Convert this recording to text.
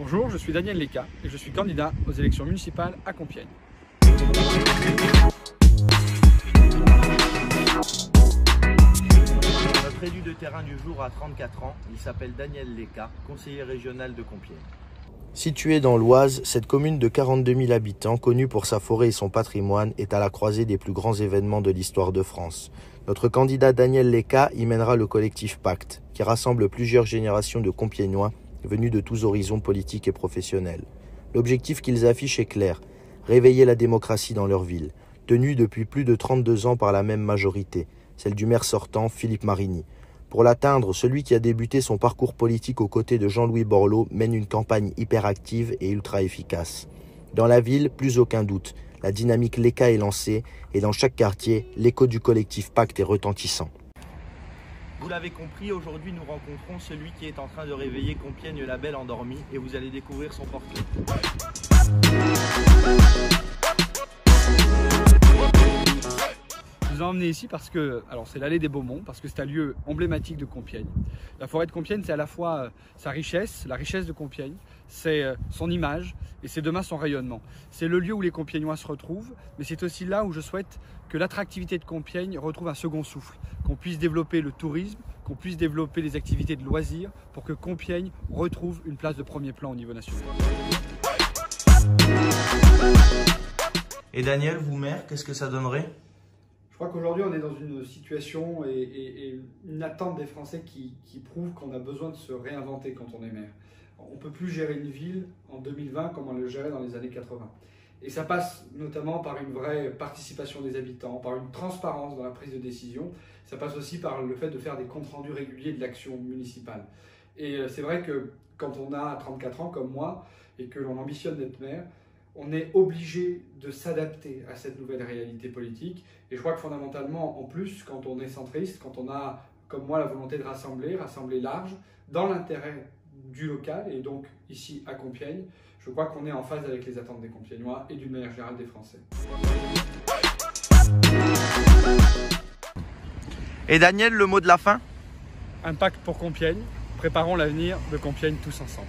Bonjour, je suis Daniel Lecca et je suis candidat aux élections municipales à Compiègne. Notre élu de terrain du jour a 34 ans, il s'appelle Daniel Lecca, conseiller régional de Compiègne. Située dans l'Oise, cette commune de 42 000 habitants, connue pour sa forêt et son patrimoine, est à la croisée des plus grands événements de l'histoire de France. Notre candidat Daniel Lecca y mènera le collectif Pacte, qui rassemble plusieurs générations de Compiègnois venus de tous horizons politiques et professionnels. L'objectif qu'ils affichent est clair, réveiller la démocratie dans leur ville, tenue depuis plus de 32 ans par la même majorité, celle du maire sortant Philippe Marigny. Pour l'atteindre, celui qui a débuté son parcours politique aux côtés de Jean-Louis Borloo mène une campagne hyperactive et ultra efficace. Dans la ville, plus aucun doute, la dynamique Lecca est lancée et dans chaque quartier, l'écho du collectif Pacte est retentissant. Vous l'avez compris, aujourd'hui nous rencontrons celui qui est en train de réveiller Compiègne la belle endormie et vous allez découvrir son portrait. Je vous ai emmené ici parce que, c'est l'allée des Beaumonts, parce que c'est un lieu emblématique de Compiègne. La forêt de Compiègne, c'est à la fois sa richesse, la richesse de Compiègne, c'est son image et c'est demain son rayonnement. C'est le lieu où les Compiègnois se retrouvent, mais c'est aussi là où je souhaite que l'attractivité de Compiègne retrouve un second souffle, qu'on puisse développer le tourisme, qu'on puisse développer les activités de loisirs pour que Compiègne retrouve une place de premier plan au niveau national. Et Daniel, vous maire, qu'est-ce que ça donnerait ? Je crois qu'aujourd'hui, on est dans une situation et une attente des Français qui prouve qu'on a besoin de se réinventer quand on est maire. On ne peut plus gérer une ville en 2020 comme on le gérait dans les années 80. Et ça passe notamment par une vraie participation des habitants, par une transparence dans la prise de décision. Ça passe aussi par le fait de faire des comptes rendus réguliers de l'action municipale. Et c'est vrai que quand on a 34 ans comme moi et que l'on ambitionne d'être maire, on est obligé de s'adapter à cette nouvelle réalité politique. Et je crois que fondamentalement, en plus, quand on est centriste, quand on a, comme moi, la volonté de rassembler large, dans l'intérêt du local, et donc ici à Compiègne, je crois qu'on est en phase avec les attentes des Compiègnois et d'une manière générale des Français. Et Daniel, le mot de la fin ? Un pacte pour Compiègne, préparons l'avenir de Compiègne tous ensemble.